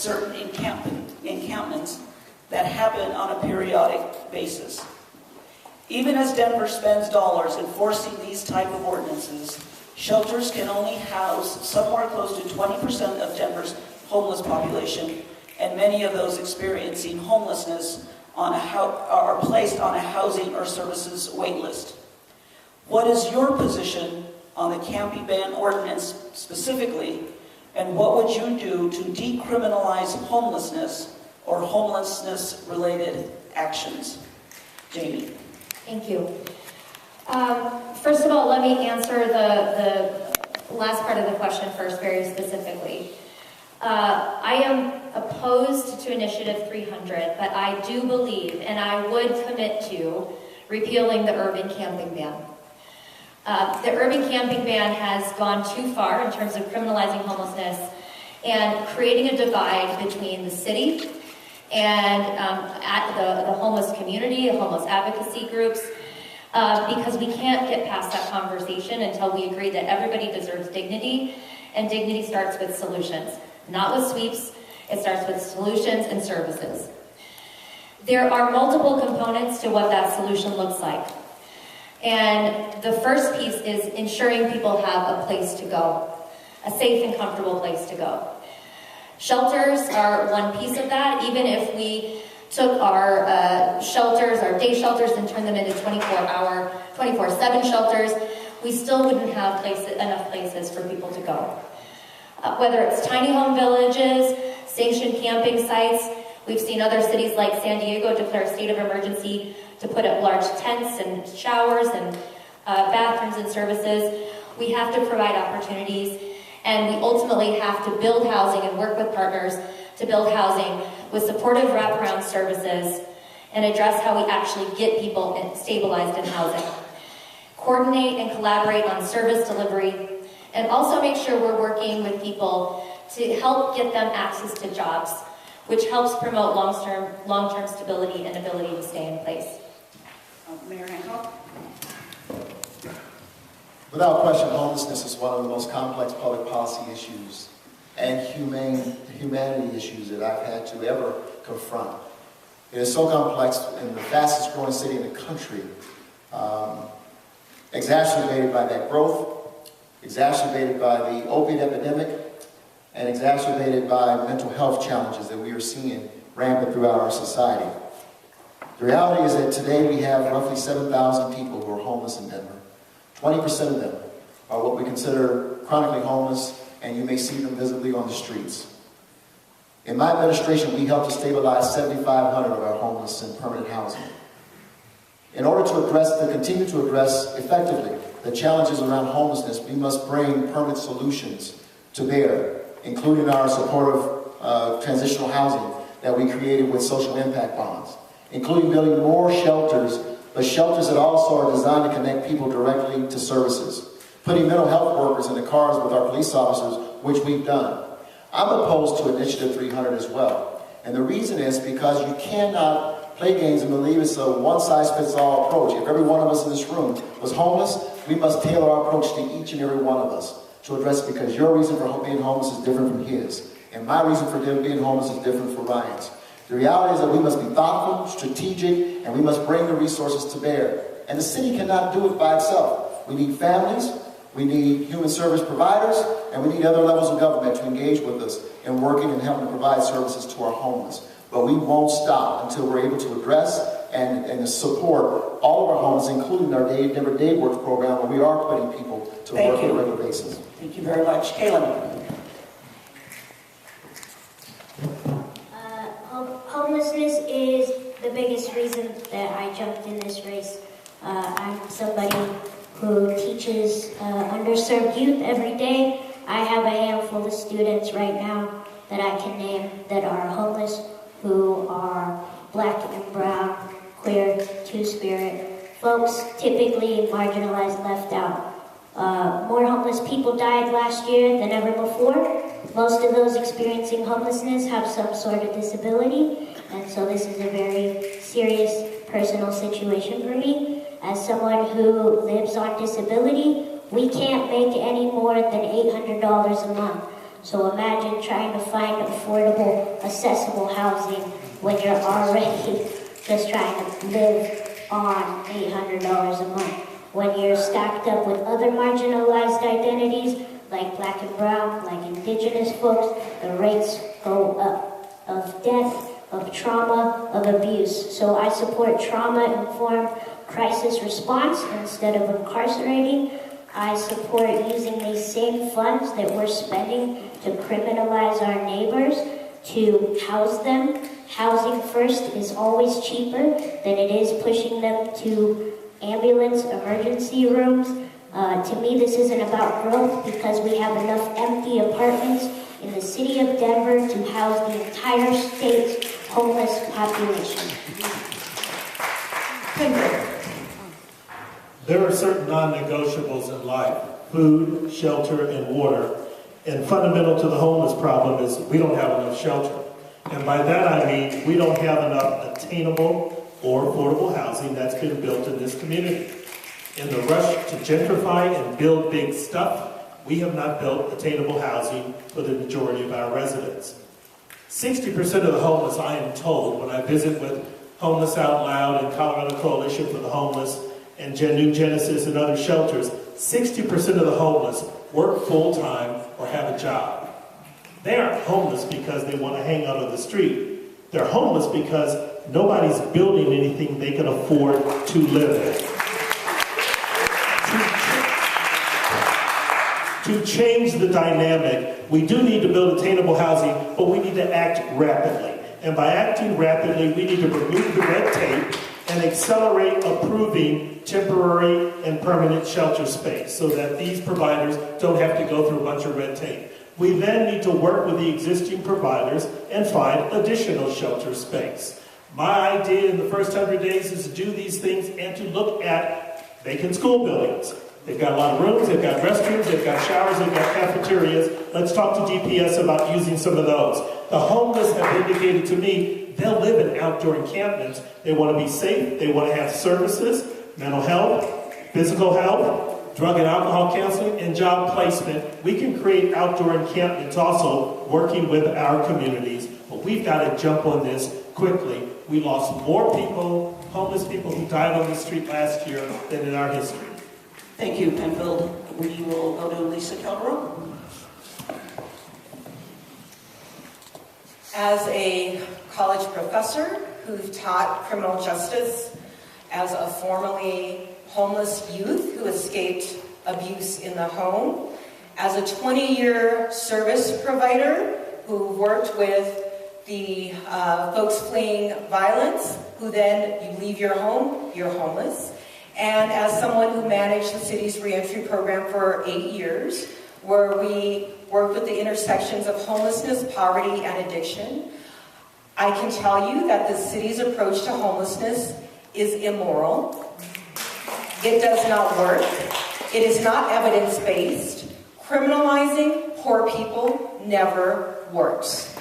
certain encampments that happen on a periodic basis. Even as Denver spends dollars enforcing these type of ordinances, shelters can only house somewhere close to 20% of Denver's homeless population, and many of those experiencing homelessness are placed on a housing or services wait list. What is your position on the camping ban ordinance specifically, and what would you do to decriminalize homelessness or homelessness-related actions? Jamie. Thank you. First of all, let me answer the last part of the question first very specifically. I am opposed to Initiative 300, but I do believe, and I would commit to, repealing the urban camping ban. The urban camping ban has gone too far in terms of criminalizing homelessness and creating a divide between the city and the homeless community, the homeless advocacy groups, because we can't get past that conversation until we agree that everybody deserves dignity, and dignity starts with solutions. Not with sweeps, it starts with solutions and services. There are multiple components to what that solution looks like. And the first piece is ensuring people have a place to go, a safe and comfortable place to go. Shelters are one piece of that. Even if we took our shelters, our day shelters, and turned them into 24/7 shelters, we still wouldn't have enough places for people to go. Whether it's tiny home villages, sanctioned camping sites, we've seen other cities like San Diego declare a state of emergency to put up large tents and showers and bathrooms and services. We have to provide opportunities, and we ultimately have to build housing and work with partners to build housing with supportive wraparound services and address how we actually get people stabilized in housing. Coordinate and collaborate on service delivery, and also make sure we're working with people to help get them access to jobs, which helps promote long-term stability and ability to stay in place. Mayor Hancock? Without question, homelessness is one of the most complex public policy issues and humanity issues that I've had to ever confront. It is so complex in the fastest growing city in the country, exacerbated by that growth, exacerbated by the opiate epidemic, and exacerbated by mental health challenges that we are seeing rampant throughout our society. The reality is that today we have roughly 7,000 people who are homeless in Denver. 20% of them are what we consider chronically homeless, and you may see them visibly on the streets. In my administration, we helped to stabilize 7,500 of our homeless in permanent housing. In order to continue to address effectively the challenges around homelessness, we must bring permanent solutions to bear, including our supportive transitional housing that we created with social impact bonds, including building more shelters, but shelters that also are designed to connect people directly to services, putting mental health workers in the cars with our police officers, which we've done. I'm opposed to Initiative 300 as well, and the reason is because you cannot play games and believe it's a one-size-fits-all approach. If every one of us in this room was homeless, we must tailor our approach to each and every one of us to address it, because your reason for being homeless is different from his, and my reason for being homeless is different from Ryan's. The reality is that we must be thoughtful, strategic, and we must bring the resources to bear. And the city cannot do it by itself. We need families, we need human service providers, and we need other levels of government to engage with us in working and helping to provide services to our homeless. But we won't stop until we're able to address and support all of our homeless, including our Denver Day Work program, where we are putting people to work on a regular basis. Thank you very much. Kalyn. Homelessness is the biggest reason that I jumped in this race. I'm somebody who teaches underserved youth every day. I have a handful of students right now that I can name that are homeless, who are black and brown, queer, two-spirit, folks typically marginalized, left out. More homeless people died last year than ever before. Most of those experiencing homelessness have some sort of disability, and so this is a very serious personal situation for me. As someone who lives on disability, we can't make any more than $800 a month. So imagine trying to find affordable, accessible housing when you're already just trying to live on $800 a month. When you're stacked up with other marginalized identities, like black and brown, like indigenous folks, the rates go up of death, of trauma, of abuse. So I support trauma-informed crisis response instead of incarcerating. I support using these same funds that we're spending to criminalize our neighbors to house them. Housing first is always cheaper than it is pushing them to ambulance emergency rooms. To me, this isn't about growth because we have enough empty apartments in the city of Denver to house the entire state's homeless population. Penfield. There are certain non-negotiables in life: food, shelter, and water. And fundamental to the homeless problem is we don't have enough shelter. And by that I mean we don't have enough attainable or affordable housing that's been built in this community. In the rush to gentrify and build big stuff, we have not built attainable housing for the majority of our residents. 60% of the homeless, I am told, when I visit with Homeless Out Loud and Colorado Coalition for the Homeless and New Genesis and other shelters, 60% of the homeless work full-time or have a job. They aren't homeless because they want to hang out on the street. They're homeless because nobody's building anything they can afford to live in. To change the dynamic, we do need to build attainable housing, but we need to act rapidly. And by acting rapidly, we need to remove the red tape and accelerate approving temporary and permanent shelter space so that these providers don't have to go through a bunch of red tape. We then need to work with the existing providers and find additional shelter space. My idea in the first 100 days is to do these things and to look at vacant school buildings. They've got a lot of rooms, they've got restrooms, they've got showers, they've got cafeterias. Let's talk to DPS about using some of those. The homeless have indicated to me they'll live in outdoor encampments. They want to be safe, they want to have services, mental health, physical health, drug and alcohol counseling, and job placement. We can create outdoor encampments also working with our communities, but we've got to jump on this quickly. We lost more people, homeless people who died on the street last year than in our history. Thank you, Penfield. We will go to Lisa Calderon. As a college professor who taught criminal justice, as a formerly homeless youth who escaped abuse in the home, as a 20-year service provider who worked with the folks fleeing violence, who then you leave your home, you're homeless, and as someone who managed the city's reentry program for 8 years, where we worked with the intersections of homelessness, poverty, and addiction, I can tell you that the city's approach to homelessness is immoral. It does not work. It is not evidence-based. Criminalizing poor people never works.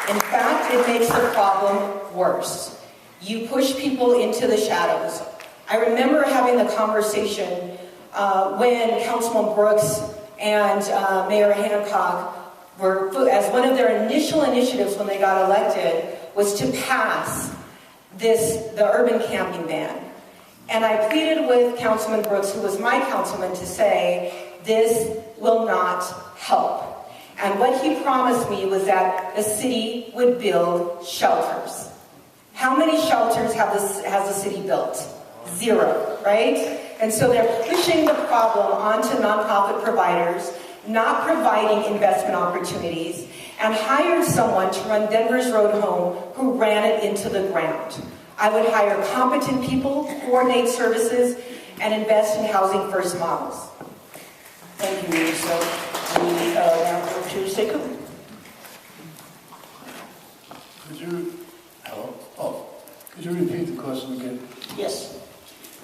In fact, it makes the problem worse. You push people into the shadows. I remember having the conversation when Councilman Brooks and Mayor Hancock were, as one of their initial initiatives when they got elected, was to pass the urban camping ban. And I pleaded with Councilman Brooks, who was my councilman, to say, this will not help. And what he promised me was that the city would build shelters. How many shelters has the city built? 0, right? And so they're pushing the problem onto nonprofit providers, not providing investment opportunities, and hired someone to run Denver's Road Home who ran it into the ground. I would hire competent people, coordinate services, and invest in housing first models. Thank you, Lisa. We now go to Seku. Could you repeat the question again? Yes.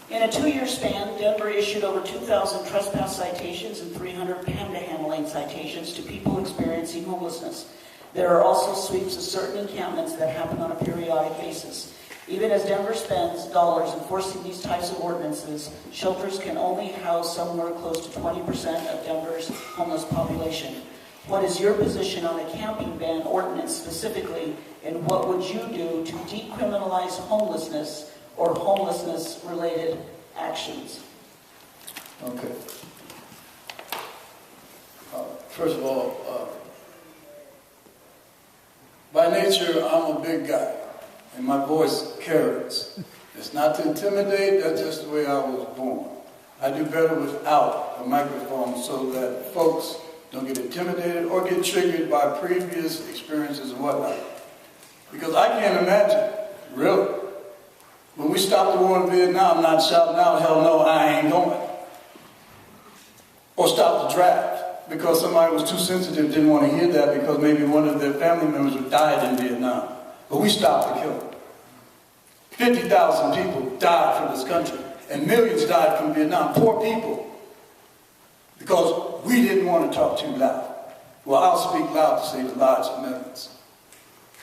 In a 2-year span, Denver issued over 2,000 trespass citations and 300 panhandling citations to people experiencing homelessness. There are also sweeps of certain encampments that happen on a periodic basis. Even as Denver spends dollars enforcing these types of ordinances, shelters can only house somewhere close to 20% of Denver's homeless population. What is your position on a camping ban ordinance specifically, and what would you do to decriminalize homelessness or homelessness-related actions? Okay. First of all, by nature, I'm a big guy, and my voice carries. It's not to intimidate, that's just the way I was born. I do better without a microphone so that folks don't get intimidated or get triggered by previous experiences and whatnot. Because I can't imagine, really, when we stopped the war in Vietnam, not shouting out, hell no, I ain't going. Or stop the draft, because somebody was too sensitive, didn't want to hear that because maybe one of their family members had died in Vietnam. But we stopped the killing. 50,000 people died from this country, and millions died from Vietnam, poor people, because we didn't want to talk too loud. Well, I'll speak loud to save the lives of millions.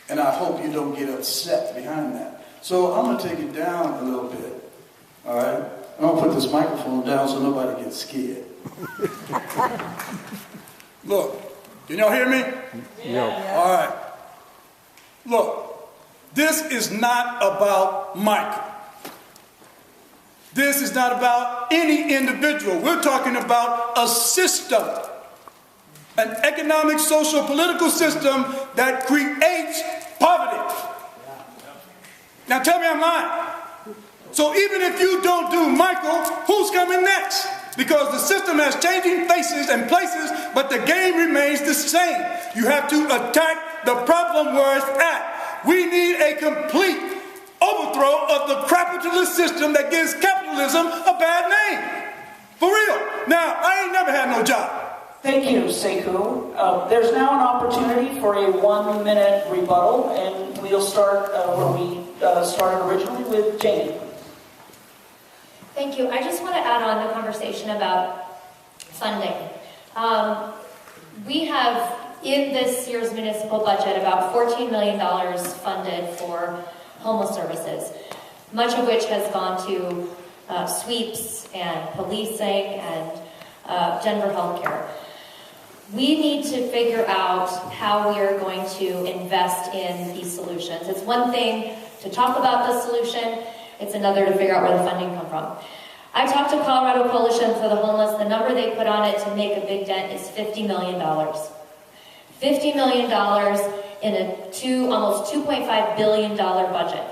And I hope you don't get upset behind that. So I'm going to take it down a little bit, all right? I'm going to put this microphone down so nobody gets scared. Look, can y'all hear me? Yeah. All right. Look, this is not about Michael. This is not about any individual. We're talking about a system, an economic, social, political system that creates poverty. Now tell me I'm lying. So even if you don't do Michael, who's coming next? Because the system has changing faces and places, but the game remains the same. You have to attack the problem where it's at. We need a complete overthrow of the capitalist system that gives capitalism a bad name. For real. Now, I ain't never had no job. Thank you, Seku. There's now an opportunity for a 1-minute rebuttal, and we'll start where we started originally with Jane. Thank you. I just want to add on the conversation about funding. We have, in this year's municipal budget, about $14 million funded for homeless services, much of which has gone to sweeps and policing and Denver healthcare. We need to figure out how we are going to invest in these solutions. It's one thing to talk about the solution, it's another to figure out where the funding comes from. I talked to Colorado Coalition for the Homeless. The number they put on it to make a big dent is $50 million. $50 million in a almost $2.5 billion budget.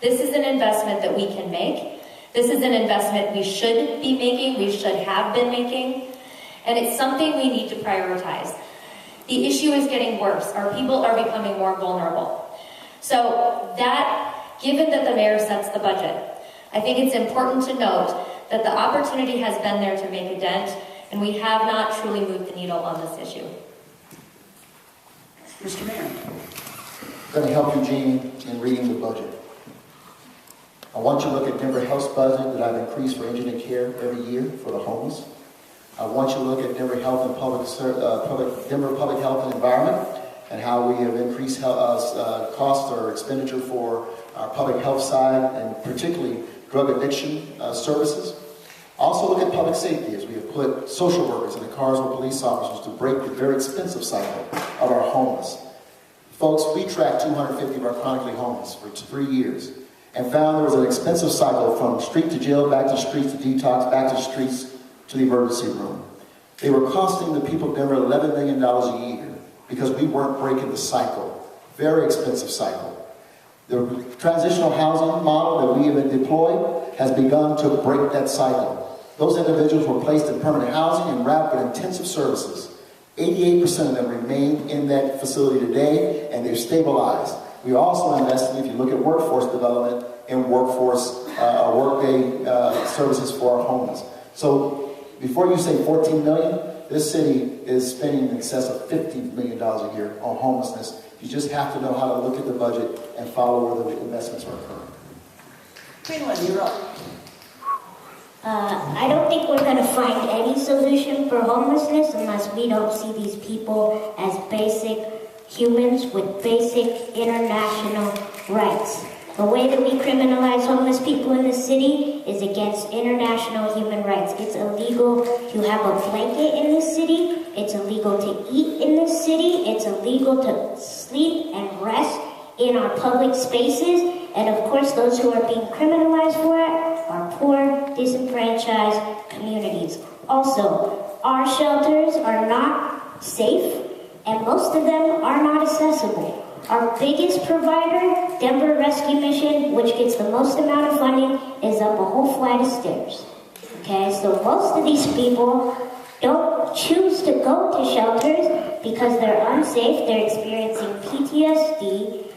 This is an investment that we can make. This is an investment we should be making, we should have been making, and it's something we need to prioritize. The issue is getting worse. Our people are becoming more vulnerable. So given that the mayor sets the budget, I think it's important to note that the opportunity has been there to make a dent, and we have not truly moved the needle on this issue. Mr. Mayor. I'm going to help you, Gene, in reading the budget. I want you to look at Denver Health's budget that I've increased for engineered care every year for the homeless. I want you to look at Denver Health and Denver Public Health and Environment and how we have increased cost or expenditure for our public health side and particularly drug addiction services. Also look at public safety as we have put social workers in the cars with police officers to break the very expensive cycle of our homeless. Folks, we tracked 250 of our chronically homeless for 3 years and found there was an expensive cycle from street to jail, back to streets to detox, back to streets to the emergency room. They were costing the people of Denver $11 million a year because we weren't breaking the cycle. Very expensive cycle. The transitional housing model that we have deployed has begun to break that cycle. Those individuals were placed in permanent housing and wrapped with intensive services. 88% of them remain in that facility today, and they're stabilized. We also invested, if you look at workforce development, in workforce workday services for our homeless. So before you say 14 million, this city is spending in excess of $50 million a year on homelessness. You just have to know how to look at the budget and follow where the investments are occurring. Kalyn, you're up. I don't think we're going to find any solution for homelessness unless we don't see these people as basic humans with basic international rights. The way that we criminalize homeless people in the city is against international human rights. It's illegal to have a blanket in this city. It's illegal to eat in this city. It's illegal to sleep and rest in our public spaces. And of course, those who are being criminalized for it are poor, disenfranchised communities. Also, our shelters are not safe, and most of them are not accessible. Our biggest provider, Denver Rescue Mission, which gets the most amount of funding, is up a whole flight of stairs. Okay, so most of these people don't choose to go to shelters because they're unsafe, they're experiencing PTSD,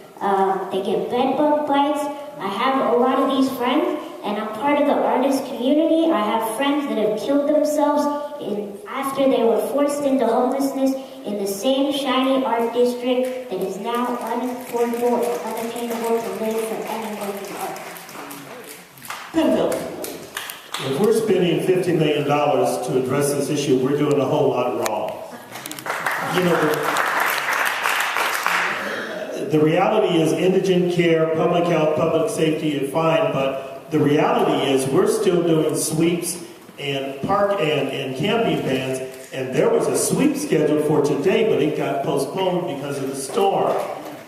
they get bed bug bites. I have a lot of these friends, and I'm part of the artist community. I have friends that have killed themselves after they were forced into homelessness in the same shiny art district that is now unaffordable and unattainable to live for anyone in art. Penfield. If we're spending $50 million to address this issue, we're doing a whole lot wrong. You know, the reality is indigent care, public health, public safety is fine, but the reality is we're still doing sweeps and park and camping bans, and there was a sweep scheduled for today, but it got postponed because of the storm.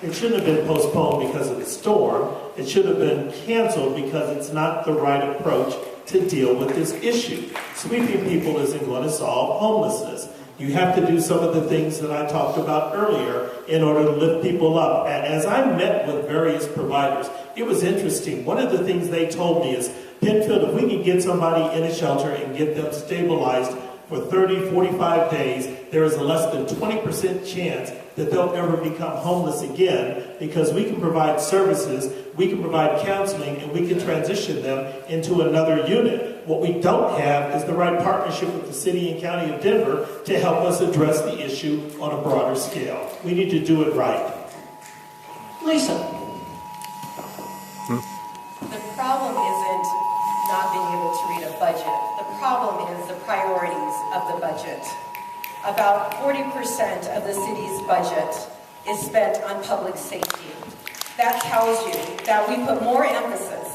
It shouldn't have been postponed because of the storm. It should have been canceled because it's not the right approach to deal with this issue. Sweeping people isn't going to solve homelessness. You have to do some of the things that I talked about earlier in order to lift people up. And as I met with various providers, it was interesting. One of the things they told me is, Penfield, if we can get somebody in a shelter and get them stabilized for 30, 45 days, there is a less than 20% chance that they'll ever become homeless again, because we can provide services, we can provide counseling, and we can transition them into another unit. What we don't have is the right partnership with the city and county of Denver to help us address the issue on a broader scale. We need to do it right. Lisa. The problem isn't not being able to read a budget. The problem is the priorities of the budget. About 40% of the city's budget is spent on public safety. That tells you that we put more emphasis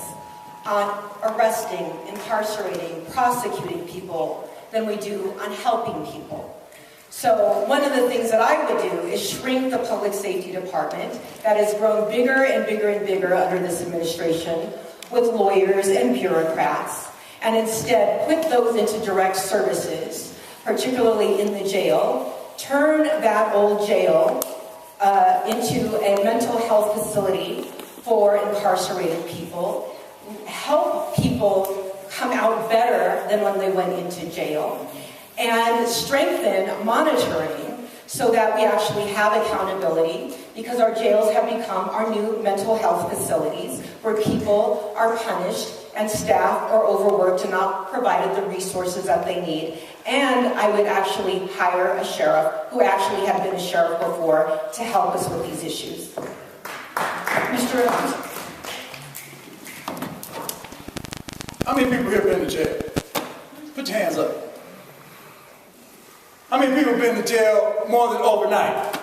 on arresting, incarcerating, prosecuting people than we do on helping people. So one of the things that I would do is shrink the public safety department that has grown bigger and bigger and bigger under this administration with lawyers and bureaucrats, and instead put those into direct services, particularly in the jail, turn that old jail into a mental health facility for incarcerated people, help people come out better than when they went into jail, and strengthen monitoring so that we actually have accountability, because our jails have become our new mental health facilities where people are punished and staff are overworked and not provided the resources that they need. And I would actually hire a sheriff who actually had been a sheriff before to help us with these issues. Mr. Evans. How many people here been to jail? Put your hands up. How many people have been to jail more than overnight?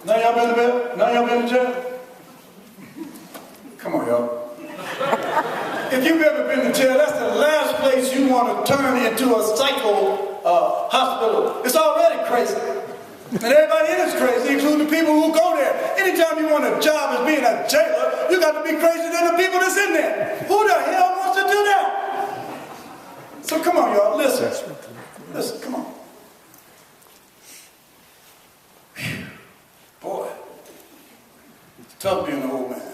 None of y'all been to bed? None of y'all been to jail? Come on, y'all. If you've ever been to jail, that's the last place you want to turn into a psycho hospital. It's already crazy. And everybody in it is crazy, including the people who go there. Anytime you want a job as being a jailer, you got to be crazier than the people that's in there. Who the hell wants to do that? So come on, y'all, listen. Listen, come on. Whew. Boy, it's tough being an old man.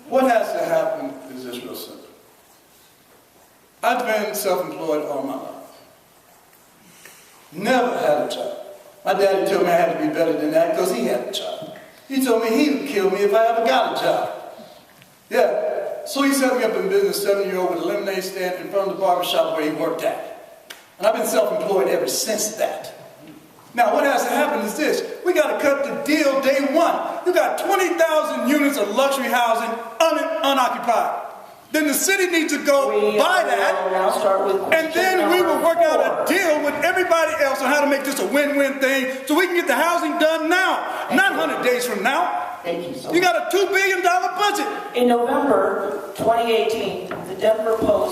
What has to happen is just real simple. I've been self-employed all my life. Never had a job. My daddy told me I had to be better than that because he had a job. He told me he would kill me if I ever got a job. Yeah. So he set me up in business, 7-year-old with a lemonade stand in front of the barbershop where he worked at. And I've been self-employed ever since that. Now, what has to happen is this. We got to cut the deal day one. You got 20,000 units of luxury housing unoccupied. Then the city needs to go buy that, and then we will work out a deal with everybody everybody else on how to make this a win-win thing so we can get the housing done now, not 100 days from now. Thank you so much. You got a $2 billion budget. In November 2018, the Denver Post